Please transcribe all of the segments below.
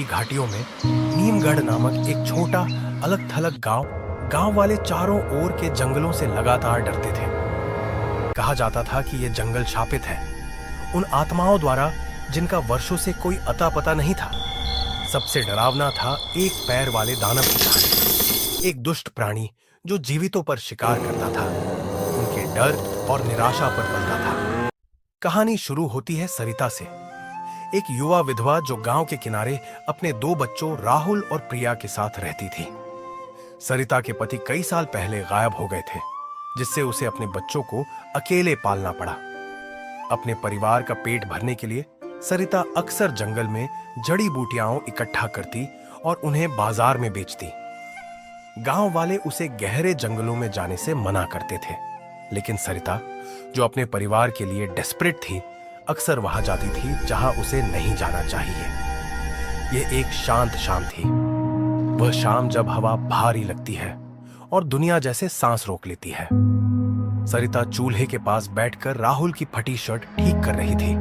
घाटियों में नीमगढ़ नामक एक छोटा अलग थलग गांव वाले चारों ओर के जंगलों से लगातार डरते थे। कहा जाता था कि यह जंगल शापित है उन आत्माओं द्वारा जिनका वर्षों से कोई अता पता नहीं था। सबसे डरावना था एक पैर वाले दानव की कहानी। एक दुष्ट प्राणी जो जीवितों पर शिकार करता था, उनके डर और निराशा पर पलता था। कहानी शुरू होती है सरिता से, एक युवा विधवा जो गांव के किनारे अपने 2 बच्चों राहुल और प्रिया के साथ रहती थी। सरिता के पति कई साल पहले गायब हो गए थे, जिससे उसे अपने बच्चों को अकेले पालना पड़ा। अपने परिवार का पेट भरने के लिए सरिता अक्सर जंगल में जड़ी बूटियां इकट्ठा करती और उन्हें बाजार में बेचती। गांव वाले उसे गहरे जंगलों में जाने से मना करते थे, लेकिन सरिता, जो अपने परिवार के लिए डेस्परेट थी, अक्सर वहां जाती थी जहां उसे नहीं जाना चाहिए। यह एक शांत शाम थी, वह शाम जब हवा भारी लगती है और दुनिया जैसे सांस रोक लेती है। सरिता चूल्हे के पास बैठकर राहुल की फटी शर्ट ठीक कर रही थी,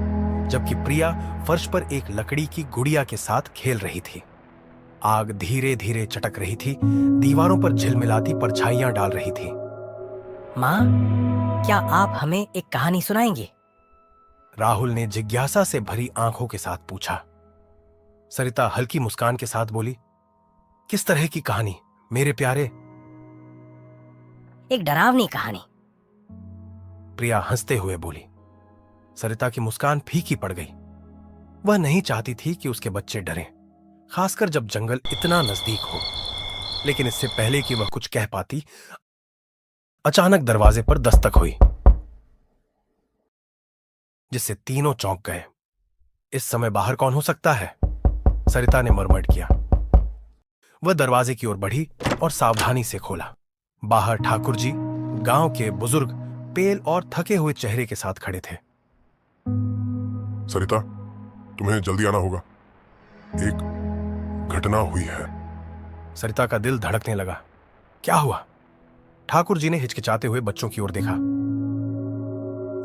जबकि प्रिया फर्श पर एक लकड़ी की गुड़िया के साथ खेल रही थी। आग धीरे धीरे चटक रही थी, दीवारों पर झिलमिलाती परछाइयां डाल रही थी। माँ, क्या आप हमें एक कहानी सुनाएंगे? राहुल ने जिज्ञासा से भरी आंखों के साथ पूछा। सरिता हल्की मुस्कान के साथ बोली, किस तरह की कहानी मेरे प्यारे? एक डरावनी कहानी। प्रिया हंसते हुए बोली। सरिता की मुस्कान फीकी पड़ गई। वह नहीं चाहती थी कि उसके बच्चे डरें, खासकर जब जंगल इतना नजदीक हो। लेकिन इससे पहले कि वह कुछ कह पाती, अचानक दरवाजे पर दस्तक हुई, जिससे तीनों चौंक गए। इस समय बाहर कौन हो सकता है? सरिता ने मरमट किया। वह दरवाजे की ओर बढ़ी और सावधानी से खोला। बाहर ठाकुर जी, गांव के बुजुर्ग, पेल और थके हुए चेहरे के साथ खड़े थे। सरिता, तुम्हें जल्दी आना होगा, एक घटना हुई है। सरिता का दिल धड़कने लगा। क्या हुआ? ठाकुर जी ने हिचकिचाते हुए बच्चों की ओर देखा।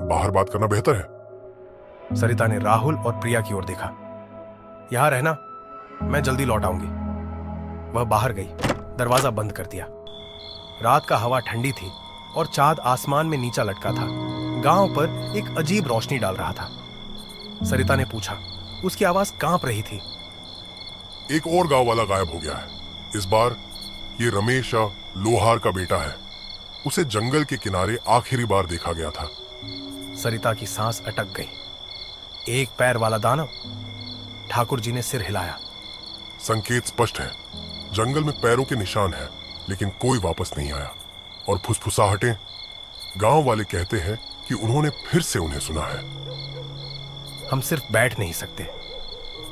बाहर बात करना बेहतर है। सरिता ने राहुल और प्रिया की ओर देखा। यहां रहना, मैं जल्दी लौट आऊंगी। वह बाहर गई, दरवाजा बंद कर दिया। रात का हवा ठंडी थी और चांद आसमान में नीचा लटका था। गांव पर एक अजीब रोशनी डाल रहा था। सरिता ने पूछा। उसकी आवाज कांप रही थी। एक और गांव वाला गायब हो गया है। इस बार ये रमेश लोहार का बेटा है। उसे जंगल के किनारे आखिरी बार देखा गया था। सरिता की सांस अटक गई। एक पैर वाला दानव? ठाकुर जी ने सिर हिलाया। संकेत स्पष्ट है, जंगल में पैरों के निशान हैं, लेकिन कोई वापस नहीं आया। और फुसफुसाहटें, गांव वाले कहते हैं कि उन्होंने फिर से उन्हें सुना है। हम सिर्फ बैठ नहीं सकते,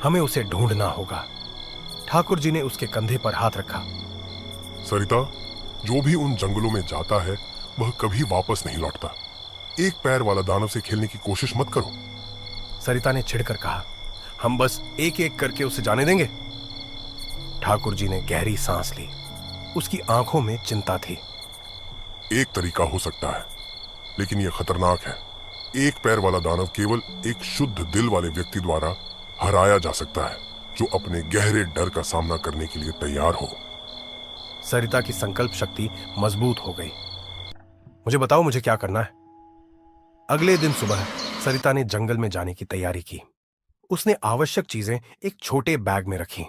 हमें उसे ढूंढना होगा। ठाकुर जी ने उसके कंधे पर हाथ रखा। सरिता, जो भी उन जंगलों में जाता है वह कभी वापस नहीं लौटता। एक पैर वाला दानव से खेलने की कोशिश मत करो। सरिता ने छिड़कर कहा। हम बस एक एक करके उसे जाने देंगे। ठाकुर जी ने गहरी सांस ली। उसकी आंखों में चिंता थी। एक तरीका हो सकता है, लेकिन यह खतरनाक है। एक पैर वाला दानव केवल एक शुद्ध दिल वाले व्यक्ति द्वारा हराया जा सकता है, जो अपने गहरे डर का सामना करने के लिए तैयार हो। सरिता की संकल्प शक्ति मजबूत हो गई। मुझे बताओ, मुझे क्या करना है? अगले दिन सुबह सरिता ने जंगल में जाने की तैयारी की। उसने आवश्यक चीजें एक छोटे बैग में रखी।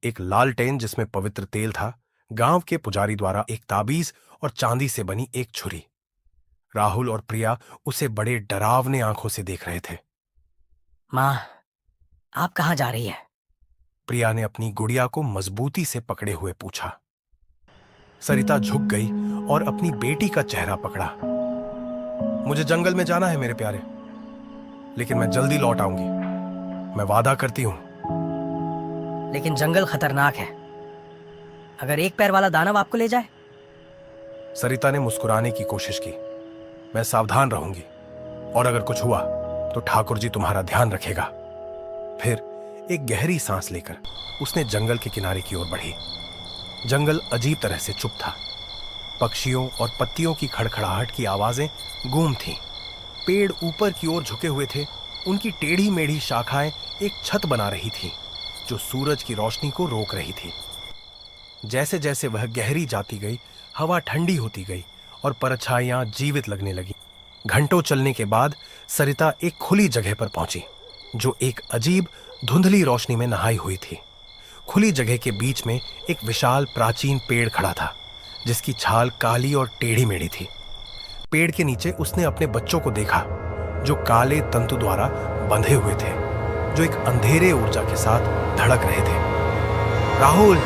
एक लालटेन जिसमें पवित्र तेल था, गांव के पुजारी द्वारा एक ताबीज और चांदी से बनी एक छुरी। राहुल और प्रिया उसे बड़े डरावने आंखों से देख रहे थे। माँ, आप कहाँ जा रही हैं? प्रिया ने अपनी गुड़िया को मजबूती से पकड़े हुए पूछा। सरिता झुक गई और अपनी बेटी का चेहरा पकड़ा। मुझे जंगल में जाना है मेरे प्यारे, लेकिन मैं जल्दी लौट आऊंगी, मैं वादा करती हूं। लेकिन जंगल खतरनाक है। अगर एक पैर वाला दानव आपको ले जाए? सरिता ने मुस्कुराने की कोशिश की। मैं सावधान रहूंगी, और अगर कुछ हुआ तो ठाकुर जी तुम्हारा ध्यान रखेगा। फिर एक गहरी सांस लेकर उसने जंगल के किनारे की ओर बढ़ी। जंगल अजीब तरह से चुप था। पक्षियों और पत्तियों की खड़खड़ाहट की आवाजें गूंज थीं। पेड़ ऊपर की ओर झुके हुए थे, उनकी टेढ़ी मेढ़ी शाखाएं एक छत बना रही थी जो सूरज की रोशनी को रोक रही थी। जैसे जैसे वह गहरी जाती गई, हवा ठंडी होती गई और परछाइयां जीवित लगने लगी। घंटों चलने के बाद सरिता एक खुली जगह पर पहुंची जो एक अजीब धुंधली रोशनी में नहाई हुई थी। खुली जगह के बीच में एक विशाल प्राचीन पेड़ खड़ा था जिसकी छाल काली और टेढ़ी मेढ़ी थी। पेड़ के नीचे उसने अपने बच्चों को देखा जो काले तंतु द्वारा बंधे हुए थे, जो एक अंधेरे ऊर्जा के साथ धड़क रहे थे। राहुल,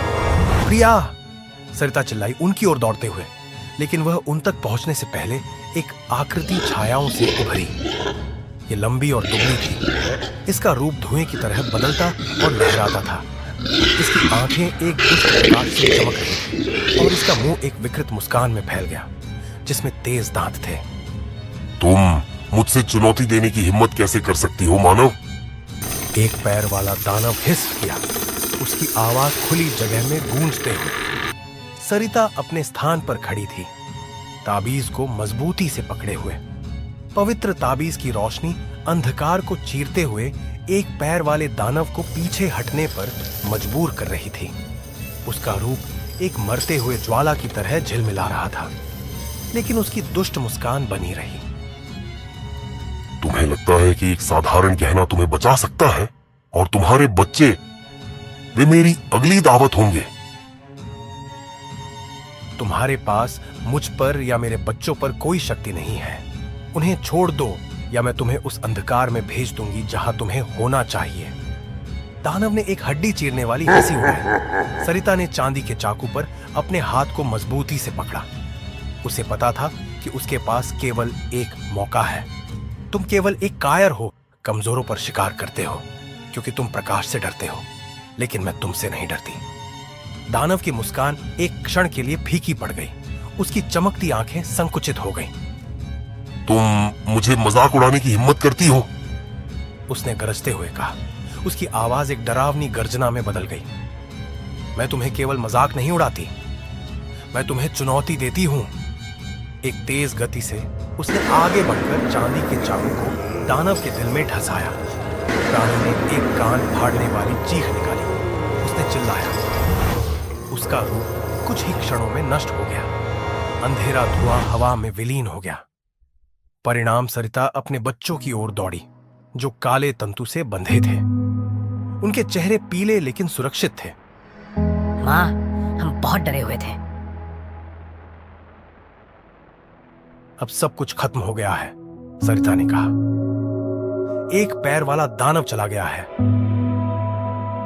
प्रिया, सरिता चिल्लाई उनकी ओर दौड़ते हुए, लेकिन वह उन तक पहुंचने से पहले एक आकृति छायाओं से उभरी। ये लंबी और दुबली थी। इसका रूप धुएं की तरह बदलता और लहराता था। इसकी आंखें एक दुष्ट प्रकाश से चमक रही थी और इसका मुंह एक विकृत मुस्कान में फैल गया जिसमें तेज दांत थे। तुम मुझसे चुनौती देने की हिम्मत कैसे कर सकती हो मानव? एक पैर वाला दानव हिस किया, उसकी आवाज खुली जगह में गूंजते हुए। सरिता अपने स्थान पर खड़ी थी, ताबीज को मजबूती से पकड़े हुए। पवित्र ताबीज की रोशनी अंधकार को चीरते हुए एक पैर वाले दानव को पीछे हटने पर मजबूर कर रही थी। उसका रूप एक मरते हुए ज्वाला की तरह झिलमिला रहा था, लेकिन उसकी दुष्ट मुस्कान बनी रही। तुम्हें लगता है कि एक साधारण गहना तुम्हें बचा सकता है और तुम्हारे बच्चे वे मेरी अगली दावत होंगे। तुम्हारे पास मुझ पर या मेरे बच्चों पर कोई शक्ति नहीं है। उन्हें छोड़ दो या मैं तुम्हें उस अंधकार में भेज दूंगी जहां तुम्हें होना चाहिए। दानव ने एक हड्डी चीरने वाली हंसी उड़ाई। सरिता ने चांदी के चाकू पर अपने हाथ को मजबूती से पकड़ा। उसे पता था कि उसके पास केवल एक मौका है। तुम केवल एक कायर हो, कमजोरों पर शिकार करते हो क्योंकि तुम प्रकाश से डरते हो, लेकिन मैं तुमसे नहीं डरती। दानव की मुस्कान एक क्षण के लिए फीकी पड़ गई। उसकी चमकती आंखें संकुचित हो गईं। तुम मुझे मजाक उड़ाने की हिम्मत करती हो? उसने गरजते हुए कहा। उसकी आवाज एक डरावनी गर्जना में बदल गई। मैं तुम्हें केवल मजाक नहीं उड़ाती, मैं तुम्हें चुनौती देती हूं। एक तेज गति से उसने आगे बढ़कर चांदी के चाकू को दानव के दिल में ढसाया। प्राणी ने एक कान फाड़ने वाली चीख निकाली। उसने चिल्लाया। उसका रूप कुछ ही क्षणों में नष्ट हो गया। अंधेरा धुआं हवा में विलीन हो गया। परिणाम सरिता अपने बच्चों की ओर दौड़ी जो काले तंतु से बंधे थे। उनके चेहरे पीले लेकिन सुरक्षित थे। माँ, हम बहुत डरे हुए थे। अब सब कुछ खत्म हो गया है, सरिता ने कहा। एक पैर वाला दानव चला गया है,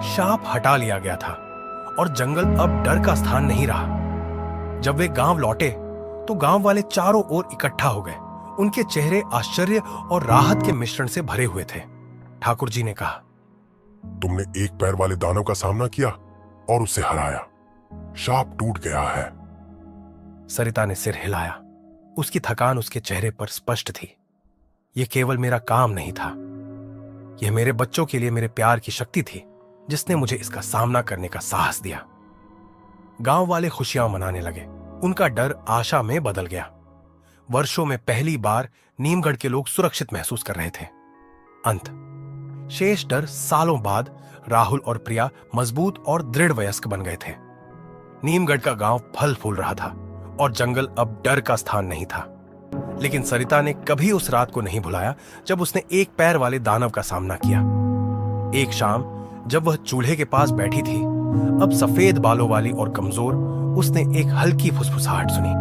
शाप हटा लिया गया था और जंगल अब डर का स्थान नहीं रहा। जब वे गांव लौटे तो गांव वाले चारों ओर इकट्ठा हो गए। उनके चेहरे आश्चर्य और राहत के मिश्रण से भरे हुए थे। ठाकुर जी ने कहा, तुमने एक पैर वाले दानव का सामना किया और उसे हराया। शाप टूट गया है। सरिता ने सिर हिलाया। उसकी थकान उसके चेहरे पर स्पष्ट थी। यह केवल मेरा काम नहीं था, यह मेरे बच्चों के लिए मेरे प्यार की शक्ति थी जिसने मुझे इसका सामना करने का साहस दिया। गांव वाले खुशियां मनाने लगे। उनका डर आशा में बदल गया। वर्षों में पहली बार नीमगढ़ के लोग सुरक्षित महसूस कर रहे थे। अंत शेष डर सालों बाद राहुल और प्रिया मजबूत और दृढ़ वयस्क बन गए थे। नीमगढ़ का गांव फल फूल रहा था और जंगल अब डर का स्थान नहीं था। लेकिन सरिता ने कभी उस रात को नहीं भुलाया जब उसने एक पैर वाले दानव का सामना किया। एक शाम जब वह चूल्हे के पास बैठी थी, अब सफेद बालों वाली और कमजोर, उसने एक हल्की फुसफुसाहट सुनी।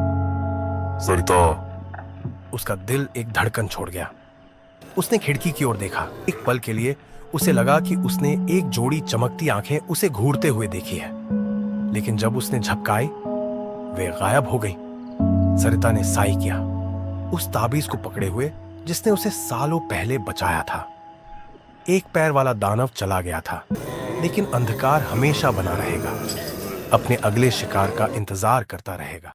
सरिता। उसका दिल एक धड़कन छोड़ गया। उसने खिड़की की ओर देखा। एक पल के लिए उसे लगा कि उसने एक जोड़ी चमकती आंखें उसे घूरते हुए देखी है, लेकिन जब उसने झपकाई वे गायब हो गई। सरिता ने साई किया, उस ताबीज को पकड़े हुए जिसने उसे सालों पहले बचाया था। एक पैर वाला दानव चला गया था, लेकिन अंधकार हमेशा बना रहेगा, अपने अगले शिकार का इंतजार करता रहेगा।